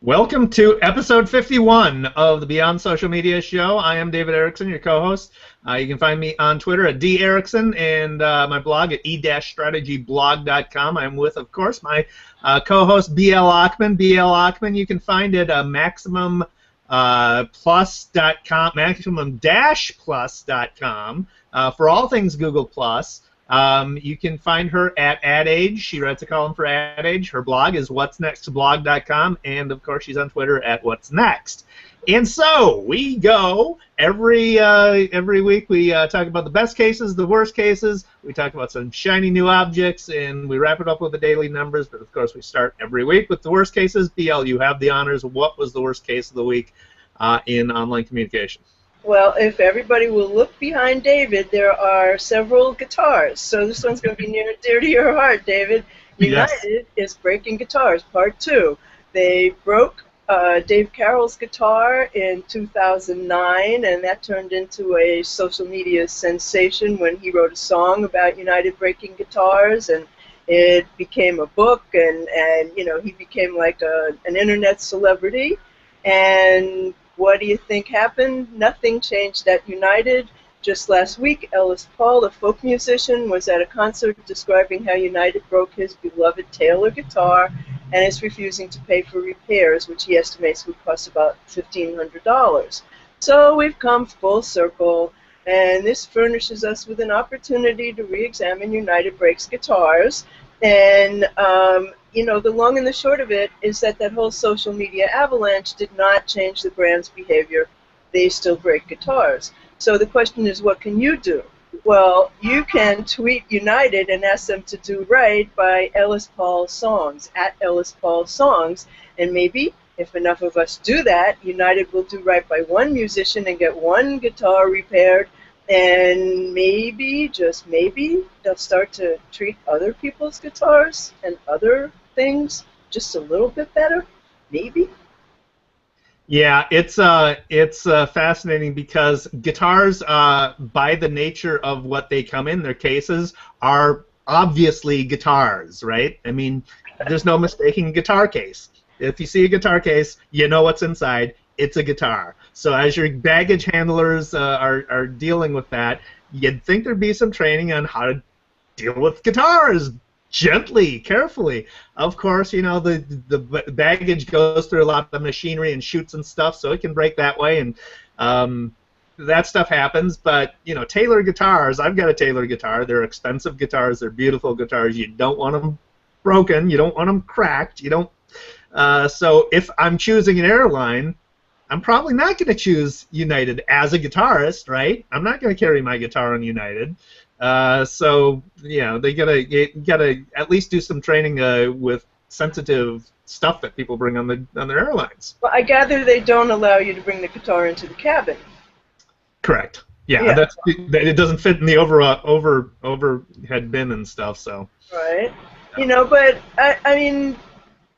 Welcome to episode 51 of the Beyond Social Media show. I am David Erickson, your co-host. You can find me on Twitter at @DErickson and my blog at e-strategyblog.com. I'm with, of course, my co-host BL Ochman. BL Ochman, you can find at maximum-plus.com, maximum-plus.com for all things Google+. You can find her at AdAge. She writes a column for AdAge. Her blog is what'snextblog.com, and of course she's on Twitter at what'snext. And so we go every week. We talk about the best cases, the worst cases. We talk about some shiny new objects, and we wrap it up with the daily numbers. But of course, we start every week with the worst cases. BL, you have the honors. What was the worst case of the week in online communication? Well, if everybody will look behind David, there are several guitars. So this one's going to be near and dear to your heart, David. United is breaking guitars, part 2. They broke Dave Carroll's guitar in 2009, and that turned into a social media sensation when he wrote a song about United breaking guitars, and it became a book, and you know, he became like an internet celebrity. And what do you think happened? Nothing changed at United. Just last week, Ellis Paul, a folk musician, was at a concert describing how United broke his beloved Taylor guitar and is refusing to pay for repairs, which he estimates would cost about $1,500. So we've come full circle, and this furnishes us with an opportunity to re-examine United Breaks guitars. And you know, the long and the short of it is that whole social media avalanche did not change the brand's behavior. They still break guitars. So the question is, what can you do? Well, you can tweet United and ask them to do right by Ellis Paul Songs, at Ellis Paul Songs. And maybe, if enough of us do that, United will do right by one musician and get one guitar repaired. And maybe, just maybe, they'll start to treat other people's guitars and other things just a little bit better, maybe. Yeah, it's fascinating because guitars, by the nature of what they come in, their cases, are obviously guitars, right? I mean, there's no mistaking a guitar case. If you see a guitar case, you know what's inside. It's a guitar. So as your baggage handlers are dealing with that, you'd think there'd be some training on how to deal with guitars gently, carefully. Of course, you know, the baggage goes through a lot of machinery and chutes and stuff, so it can break that way, and that stuff happens. But, you know, Taylor guitars, I've got a Taylor guitar. They're expensive guitars. They're beautiful guitars. You don't want them broken. You don't want them cracked. You don't. So if I'm choosing an airline, I'm probably not going to choose United as a guitarist, right? I'm not going to carry my guitar on United. So, you know, you gotta at least do some training with sensitive stuff that people bring on their airlines. Well, I gather they don't allow you to bring the guitar into the cabin. Correct. Yeah. It doesn't fit in the overhead bin and stuff. So. Right. You know, but I mean,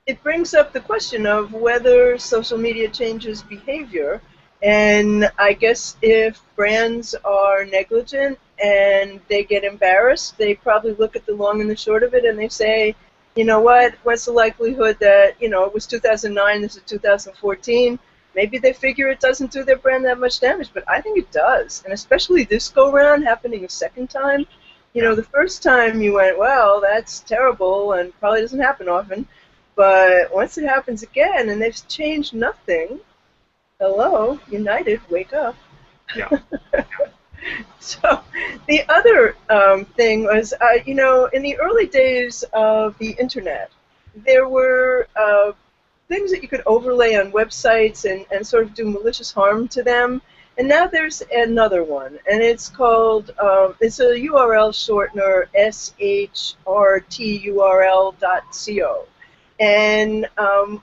it brings up the question of whether social media changes behavior. And I guess if brands are negligent and they get embarrassed, they probably look at the long and the short of it and they say, you know what, what's the likelihood that, you know, it was 2009, this is 2014, maybe they figure it doesn't do their brand that much damage, but I think it does. And especially this go-round happening a second time. You know, the first time you went, well, that's terrible and probably doesn't happen often, but once it happens again and they've changed nothing, hello, United, wake up. Yeah. So the other thing was, you know, in the early days of the Internet, there were things that you could overlay on websites and sort of do malicious harm to them. And now there's another one, and it's called, it's a URL shortener, shrturl.co. And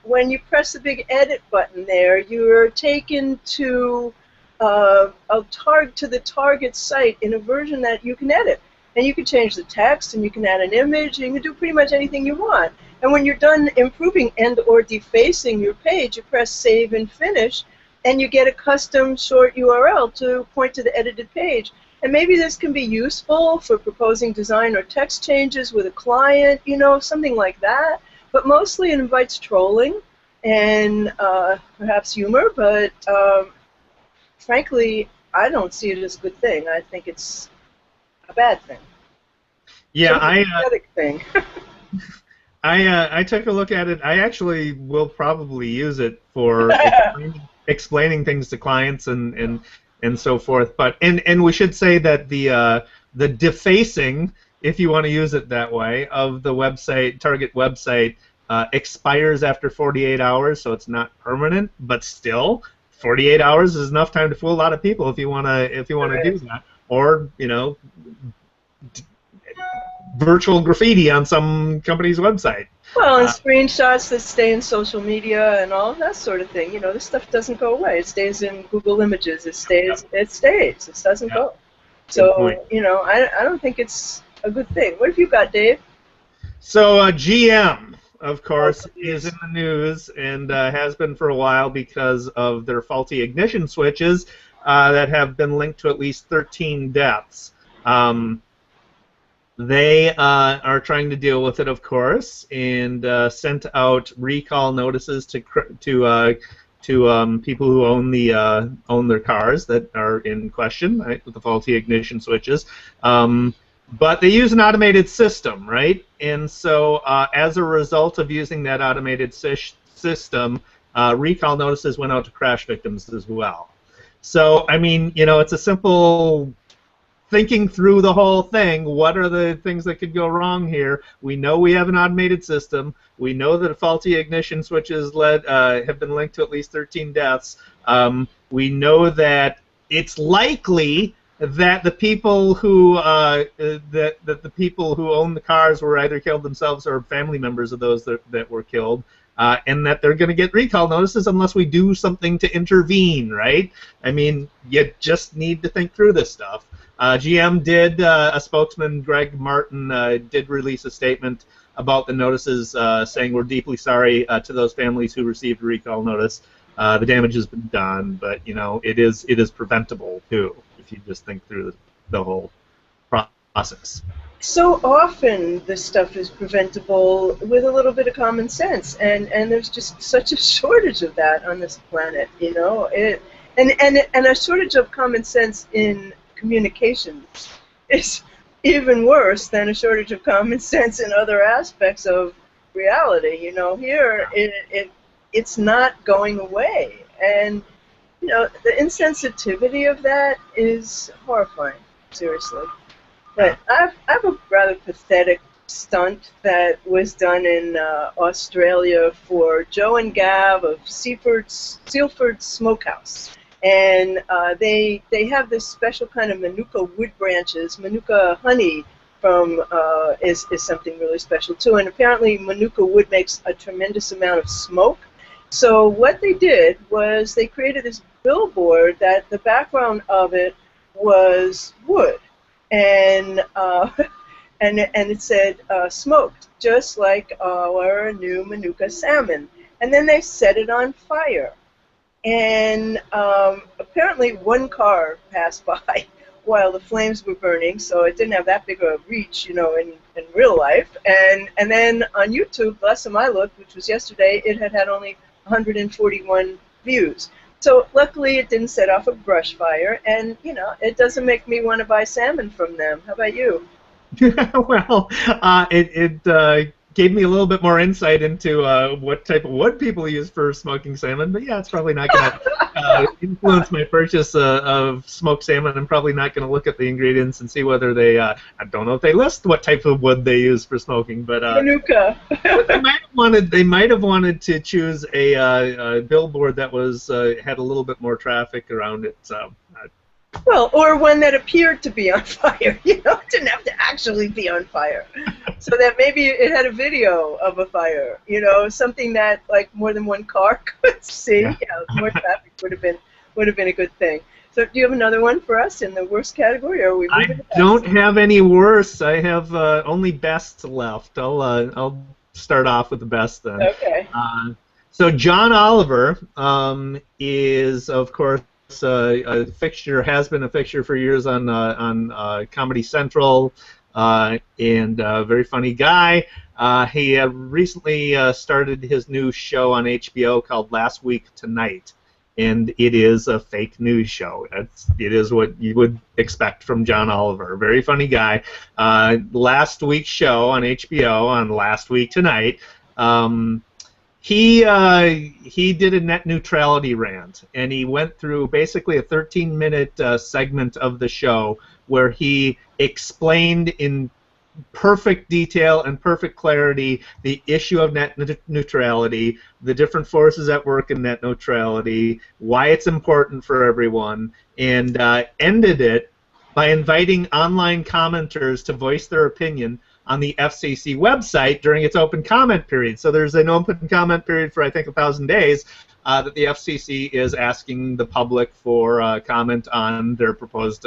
when you press the big edit button there, you're taken to the target site in a version that you can edit. And you can change the text, and you can add an image, and you can do pretty much anything you want. And when you're done improving and or defacing your page, you press Save and Finish, and you get a custom short URL to point to the edited page. And maybe this can be useful for proposing design or text changes with a client, you know, something like that. But mostly it invites trolling. and perhaps humor, but frankly, I don't see it as a good thing. I think it's a bad thing. Yeah, Sort of a pathetic thing. I took a look at it. I actually will probably use it for explaining things to clients and so forth. But and we should say that the defacing, if you want to use it that way, of the website target website expires after 48 hours, so it's not permanent. But still, 48 hours is enough time to fool a lot of people if you wanna do that, or virtual graffiti on some company's website. Well, and screenshots that stay in social media and all of that sort of thing. You know, this stuff doesn't go away. It stays in Google Images. It stays. It stays. It doesn't go. So, you know, I don't think it's a good thing. What have you got, Dave? So GM, of course, is in the news and has been for a while because of their faulty ignition switches that have been linked to at least 13 deaths. They are trying to deal with it, of course, and sent out recall notices to people who own their cars that are in question, right, with the faulty ignition switches. But they use an automated system, right? And so as a result of using that automated system, recall notices went out to crash victims as well. So, I mean, you know, it's a simple thinking through the whole thing. What are the things that could go wrong here? We know we have an automated system. We know that faulty ignition switches have been linked to at least 13 deaths. We know that it's likely that the people who the people who own the cars were either killed themselves or family members of those that were killed, and that they're going to get recall notices unless we do something to intervene, right? I mean, you just need to think through this stuff. GM did, a spokesman, Greg Martin, did release a statement about the notices, saying we're deeply sorry to those families who received a recall notice. The damage has been done, but you know it is preventable too if you just think through the whole process. So often this stuff is preventable with a little bit of common sense, and there's just such a shortage of that on this planet, you know. And a shortage of common sense in communications is even worse than a shortage of common sense in other aspects of reality. You know, here it's not going away, and you know the insensitivity of that is horrifying. Seriously. But I have a rather pathetic stunt that was done in Australia for Joe and Gav of Seaford Smokehouse. And they have this special kind of manuka wood branches. Manuka honey is something really special too. And apparently manuka wood makes a tremendous amount of smoke. So what they did was they created this billboard that the background of it was wood. And it said smoked, just like our new manuka salmon. And then they set it on fire. And apparently one car passed by while the flames were burning, so it didn't have that big of a reach, you know, in real life. And then on YouTube, last time I looked, which was yesterday, it had only 141 views. So luckily it didn't set off a brush fire, and you know, it doesn't make me want to buy salmon from them. How about you? Well, it gave me a little bit more insight into what type of wood people use for smoking salmon, but yeah, it's probably not going to influence my purchase of smoked salmon. I'm probably not going to look at the ingredients and see whether they, I don't know if they list what type of wood they use for smoking, but Manuka. they might have wanted to choose a billboard that was had a little bit more traffic around it, so. Well, or one that appeared to be on fire. You know, it didn't have to actually be on fire. So that maybe it had a video of a fire. You know, something that like more than one car could see. Yeah, more traffic would have been a good thing. So, do you have another one for us in the worst category, or are we moving to best? I don't have any worse. I have only best left. I'll start off with the best then. Okay. So John Oliver is, of course, a fixture, has been a fixture for years on Comedy Central, and a very funny guy. He recently started his new show on HBO called Last Week Tonight, and it is a fake news show. It is what you would expect from John Oliver. Very funny guy. Last week's show on HBO on Last Week Tonight, he did a net neutrality rant, and he went through basically a 13-minute segment of the show where he explained in perfect detail and perfect clarity the issue of net neutrality, the different forces at work in net neutrality, why it's important for everyone, and ended it by inviting online commenters to voice their opinion on the FCC website during its open comment period. So there's an open comment period for, I think, 1,000 days that the FCC is asking the public for comment on their proposed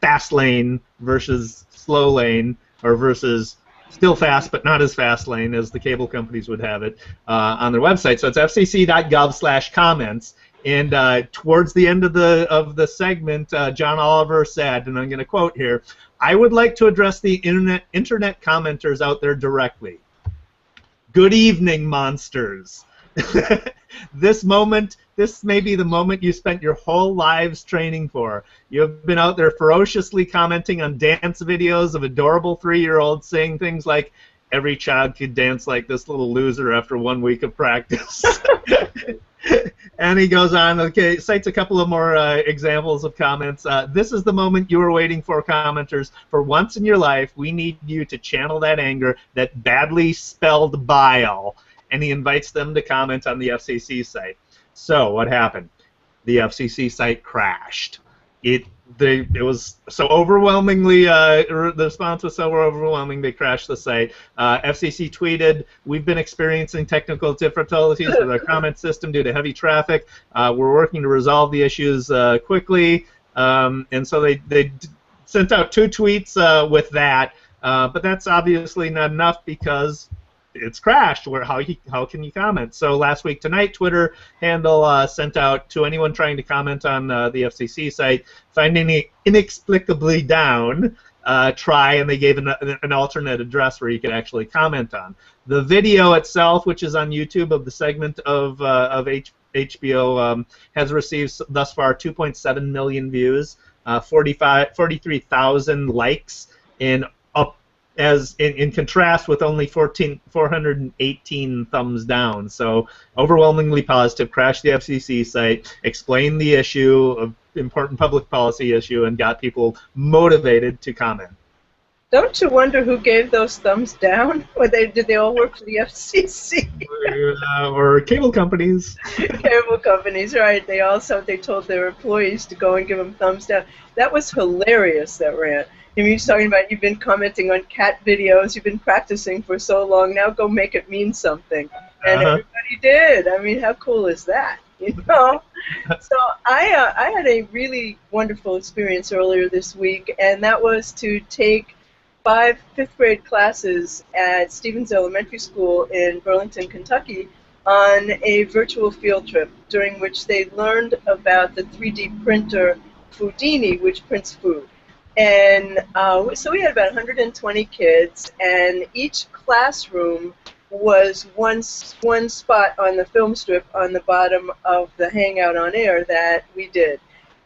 fast lane versus slow lane, or versus still fast but not as fast lane as the cable companies would have it on their website. So it's fcc.gov/comments. And towards the end of the segment, John Oliver said, and I'm going to quote here, "I would like to address the internet commenters out there directly. Good evening, monsters." This may be the moment you spent your whole lives training for. You have been out there ferociously commenting on dance videos of adorable 3-year-olds saying things like, "Every child could dance like this little loser after 1 week of practice." And he goes on, okay, cites a couple of more examples of comments. "This is the moment you were waiting for, commenters. For once in your life, we need you to channel that anger, that badly spelled bile." And he invites them to comment on the FCC site. So what happened? The FCC site crashed. It was so overwhelmingly, the response was so overwhelming they crashed the site. FCC tweeted, "We've been experiencing technical difficulties with our comment system due to heavy traffic. We're working to resolve the issues quickly." And so they sent out 2 tweets with that, but that's obviously not enough because it's crashed. How can you comment? So Last Week Tonight Twitter handle sent out to anyone trying to comment on the FCC site, finding inexplicably down, try, and they gave an alternate address where you could actually comment on. The video itself, which is on YouTube of the segment of HBO, has received thus far 2.7 million views, 43,000 likes, and as in contrast with only 418 thumbs down. So overwhelmingly positive, crashed the FCC site, explained the issue, of important public policy issue, and got people motivated to comment. Don't you wonder who gave those thumbs down? Or did they all work for the FCC? Or cable companies. Cable companies, right. They told their employees to go and give them thumbs down. That was hilarious, that rant. I mean, you're talking about you've been commenting on cat videos, you've been practicing for so long, now go make it mean something. And everybody did. I mean, how cool is that? You know? So I had a really wonderful experience earlier this week, and that was to take 5 fifth-grade classes at Stevens Elementary School in Burlington, Kentucky, on a virtual field trip, during which they learned about the 3D printer Foodini, which prints food. And so we had about 120 kids, and each classroom was one spot on the film strip on the bottom of the Hangout on Air that we did.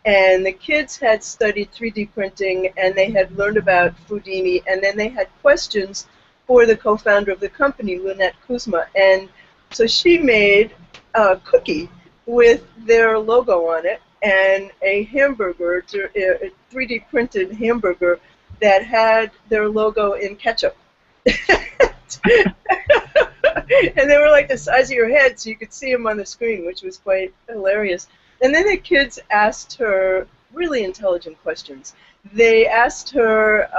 And the kids had studied 3D printing, and they had learned about Foodini, and then they had questions for the co-founder of the company, Lynette Kuzma. And so she made a cookie with their logo on it, and a hamburger, a 3D printed hamburger that had their logo in ketchup. And they were like the size of your head, so you could see them on the screen, which was quite hilarious. And then the kids asked her really intelligent questions. They asked her,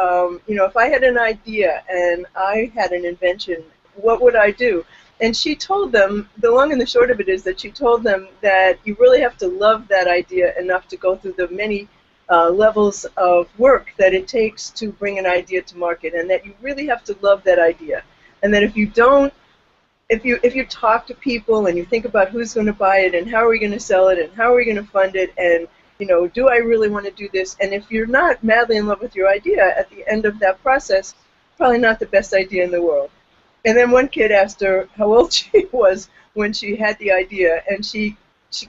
you know, if I had an idea and I had an invention, what would I do? And she told them, the long and the short of it is that she told them that you really have to love that idea enough to go through the many levels of work that it takes to bring an idea to market, and that you really have to love that idea. And that if you don't, if you talk to people and you think about who's going to buy it and how are we going to sell it and how are we going to fund it, and you know, do I really want to do this? And if you're not madly in love with your idea at the end of that process, probably not the best idea in the world. And then one kid asked her how old she was when she had the idea, and she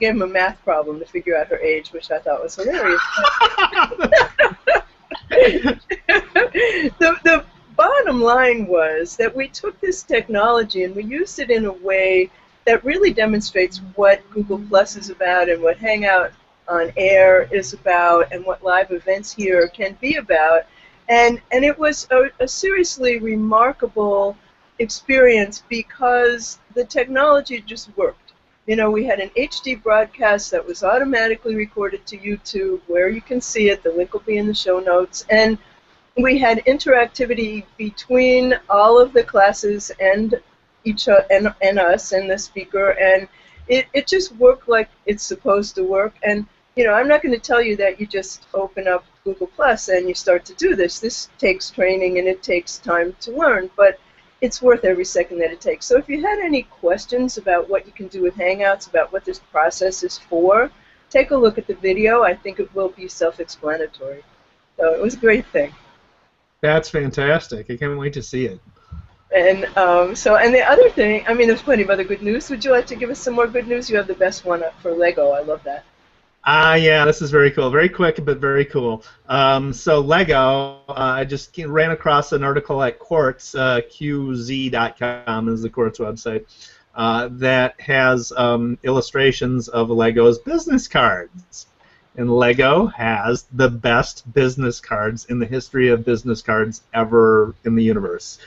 gave him a math problem to figure out her age, which I thought was hilarious. The bottom line was that we took this technology and we used it in a way that really demonstrates what Google Plus is about and what Hangout on Air is about and what live events here can be about. And it was a seriously remarkable experience because the technology just worked. You know, we had an HD broadcast that was automatically recorded to YouTube where you can see it. The link will be in the show notes. And we had interactivity between all of the classes and and us and the speaker, and it just worked like it's supposed to work. And you know, I'm not going to tell you that you just open up Google Plus and you start to do this. This takes training and it takes time to learn, but it's worth every second that it takes. So if you had any questions about what you can do with Hangouts, about what this process is for, take a look at the video. I think it will be self-explanatory. So it was a great thing. That's fantastic. I can't wait to see it. And and the other thing, I mean, there's plenty of other good news. Would you like to give us some more good news? You have the best one up for Lego. I love that. Yeah, this is very cool. Very quick, but very cool. So Lego, I just ran across an article at Quartz, QZ.com is the Quartz website, that has illustrations of Lego's business cards. And Lego has the best business cards in the history of business cards ever in the universe.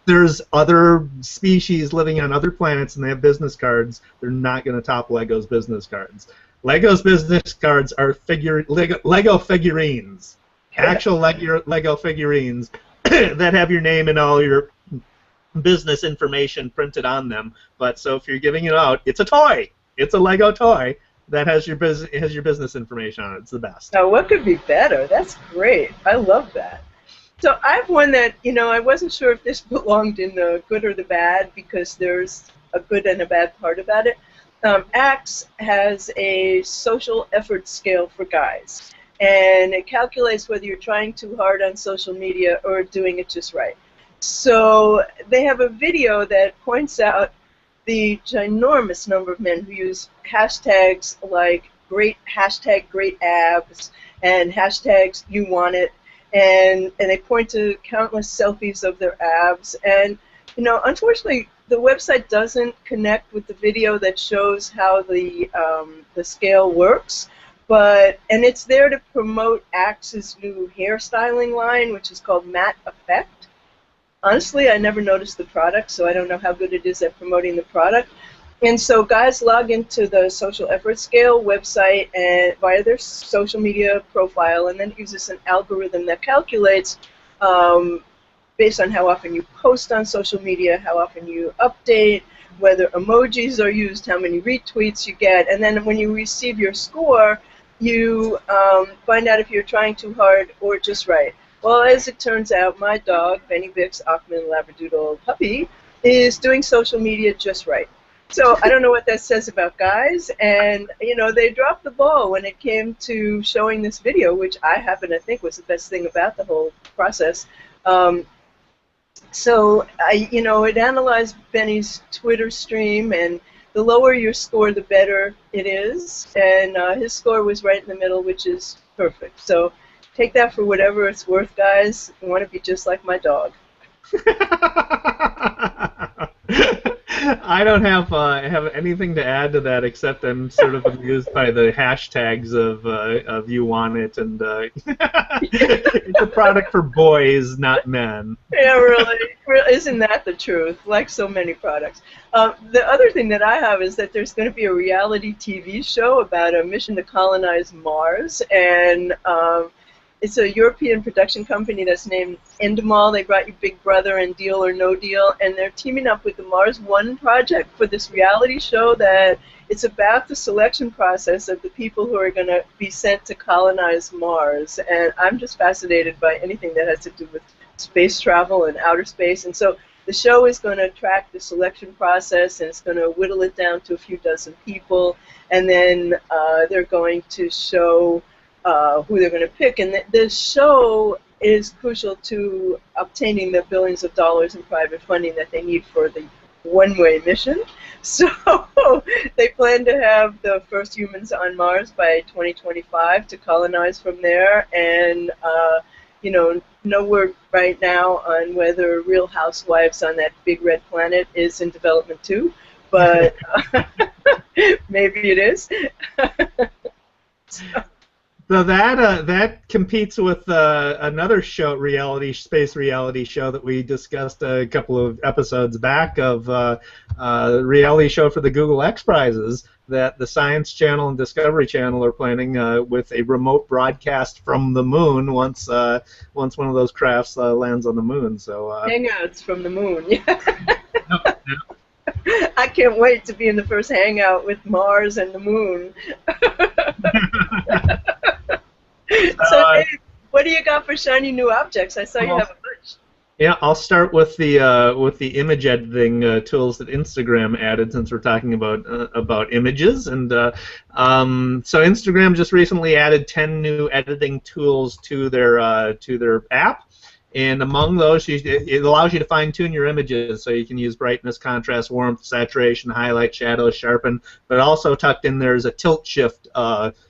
There's other species living on other planets and they have business cards. They're not going to top Lego's business cards. Lego's business cards are Lego figurines, actual Lego figurines that have your name and all your business information printed on them. But so if you're giving it out, it's a toy. It's a Lego toy that has your business information on it. It's the best. Now, what could be better? That's great. I love that. So I have one that, you know, I wasn't sure if this belonged in the good or the bad because there's a good and a bad part about it. ACTS has a social effort scale for guys, and it calculates whether you're trying too hard on social media or doing it just right. So they have a video that points out the ginormous number of men who use hashtags like great abs and hashtags you want it, and they point to countless selfies of their abs. And you know, unfortunately, the website doesn't connect with the video that shows how the scale works, and it's there to promote Axe's new hairstyling line, which is called Matte Effect. Honestly, I never noticed the product, so I don't know how good it is at promoting the product. And so guys log into the social effort scale website and via their social media profile, and then it uses an algorithm that calculates based on how often you post on social media, how often you update, whether emojis are used, how many retweets you get, and then when you receive your score, you find out if you're trying too hard or just right. Well, as it turns out, my dog, Benny Bix Ochman Labradoodle puppy, is doing social media just right. So I don't know what that says about guys, and you know, they dropped the ball when it came to showing this video, which I happen to think was the best thing about the whole process. So you know, it analyzed Benny's Twitter stream, and the lower your score, the better it is. And his score was right in the middle, which is perfect. So take that for whatever it's worth, guys. You want to be just like my dog. I don't have anything to add to that except I'm sort of amused by the hashtags of you want it, and it's a product for boys, not men. Yeah, really, isn't that the truth? Like so many products. The other thing that I have is that there's going to be a reality TV show about a mission to colonize Mars, and it's a European production company that's named Endemol. They brought you Big Brother and Deal or No Deal, and they're teaming up with the Mars One project for this reality show that it's about the selection process of the people who are going to be sent to colonize Mars. And I'm just fascinated by anything that has to do with space travel and outer space. And so the show is going to track the selection process, and it's going to whittle it down to a few dozen people, and then they're going to show who they're going to pick. And the show is crucial to obtaining the billions of dollars in private funding that they need for the one-way mission. So they plan to have the first humans on Mars by 2025 to colonize from there, and you know, no word right now on whether Real Housewives on that big red planet is in development too, but maybe it is. So that competes with another show, space reality show that we discussed a couple of episodes back of reality show for the Google X Prizes that the Science Channel and Discovery Channel are planning with a remote broadcast from the moon once one of those crafts lands on the moon. So Hangouts from the moon. I can't wait to be in the first hangout with Mars and the moon. So, Dave, what do you got for shiny new objects? I saw you have a bunch. Yeah, I'll start with the image editing tools that Instagram added, since we're talking about images. And so Instagram just recently added 10 new editing tools to their app. And among those, it allows you to fine-tune your images, so you can use brightness, contrast, warmth, saturation, highlight, shadow, sharpen. But also tucked in there is a tilt shift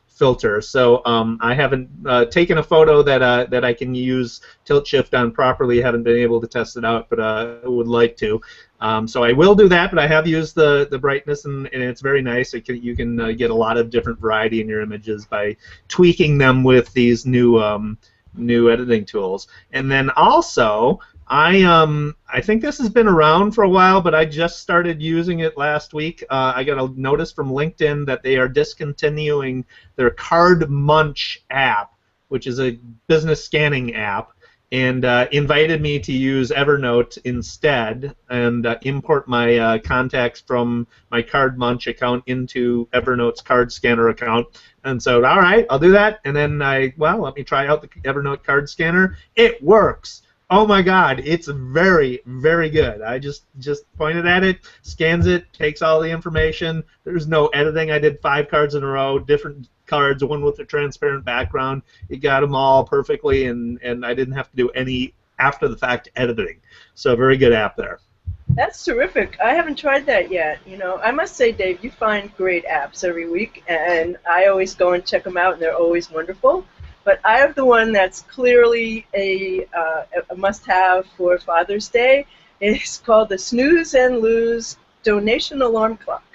filter. So I haven't taken a photo that I can use tilt shift on properly. Haven't been able to test it out, but I would like to. So I will do that. But I have used the brightness, and it's very nice. You can get a lot of different variety in your images by tweaking them with these new editing tools. And then also, I think this has been around for a while, but I just started using it last week. I got a notice from LinkedIn that they are discontinuing their Card Munch app, which is a business scanning app, and invited me to use Evernote instead and import my contacts from my Card Munch account into Evernote's card scanner account. And so, all right, I'll do that. And then let me try out the Evernote card scanner. It works. Oh my God, it's very, very good. I just pointed at it, scans it, takes all the information. There's no editing. I did 5 cards in a row, different cards, one with a transparent background. It got them all perfectly, and I didn't have to do any after-the-fact editing. So very good app there. That's terrific. I haven't tried that yet. You know, I must say, Dave, you find great apps every week, and I always go and check them out, and they're always wonderful. But I have the one that's clearly a must-have for Father's Day. It's called the Snooze and Lose Donation Alarm Clock.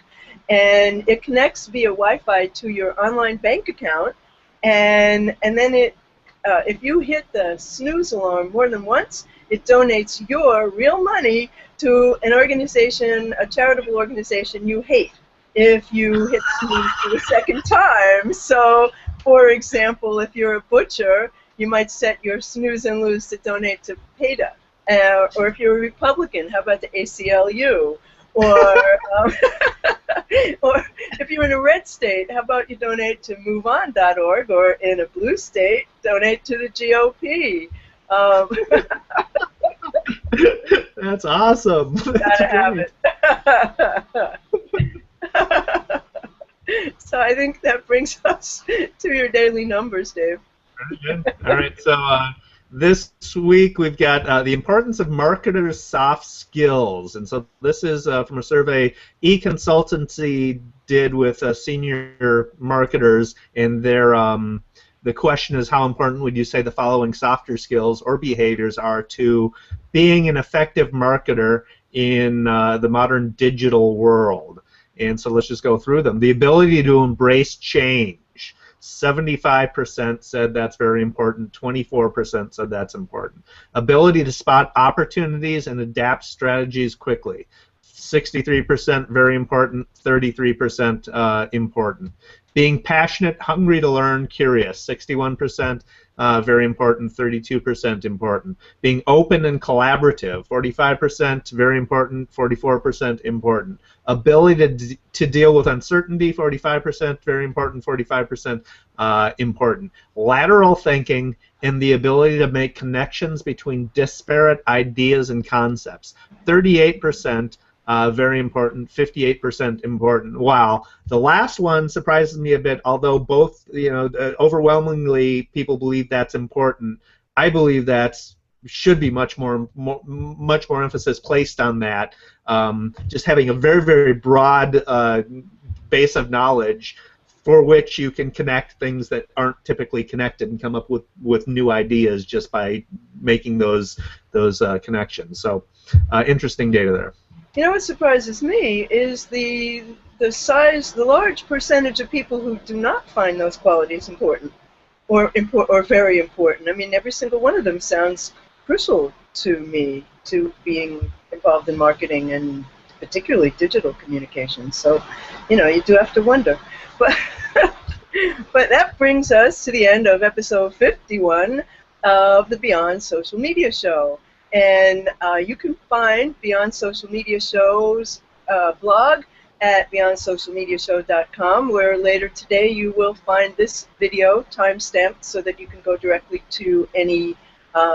And it connects via Wi-Fi to your online bank account. And then if you hit the snooze alarm more than once, it donates your real money to an organization, a charitable organization you hate, if you hit snooze for the second time. So, for example, if you're a butcher, you might set your snooze and lose to donate to PETA. Or if you're a Republican, how about the ACLU? Or, or if you're in a red state, how about you donate to MoveOn.org? Or in a blue state, donate to the GOP. That's awesome. Gotta have it. So I think that brings us to your daily numbers, Dave. Very good. All right, so this week we've got the importance of marketers' soft skills. And so this is from a survey eConsultancy did with senior marketers, and the question is, how important would you say the following softer skills or behaviors are to being an effective marketer in the modern digital world? And so let's just go through them. The ability to embrace change. 75% said that's very important. 24% said that's important. Ability to spot opportunities and adapt strategies quickly. 63% very important. 33% important. Being passionate, hungry to learn, curious. 61% very important. 32% important. Being open and collaborative. 45% very important. 44% important. Ability to deal with uncertainty. 45% very important. 45% important. Lateral thinking and the ability to make connections between disparate ideas and concepts. 38%. Very important, 58% important. Wow. The last one surprises me a bit, although both, overwhelmingly people believe that's important. I believe that's should be much more emphasis placed on that. Just having a very, very broad base of knowledge for which you can connect things that aren't typically connected and come up with new ideas just by making those connections. So interesting data there. You know what surprises me is the large percentage of people who do not find those qualities important or very important. I mean, every single one of them sounds crucial to me, to being involved in marketing and particularly digital communications. So, you know, you do have to wonder. But but that brings us to the end of episode 51 of the Beyond Social Media Show. And you can find Beyond Social Media Show's blog at beyondsocialmediashow.com, where later today you will find this video time-stamped so that you can go directly to any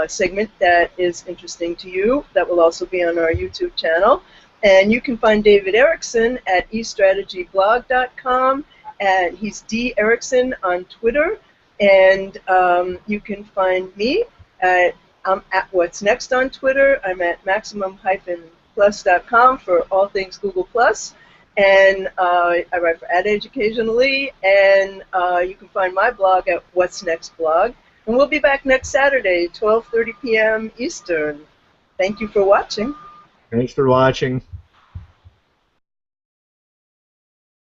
segment that is interesting to you. That will also be on our YouTube channel. And you can find David Erickson at eStrategyBlog.com, and he's D. Erickson on Twitter. And you can find me I'm at What's Next on Twitter. I'm at maximum-plus.com for all things Google+. And I write for Ad Age occasionally. And you can find my blog at What's Next Blog. And we'll be back next Saturday, 12:30 p.m. Eastern. Thank you for watching. Thanks for watching.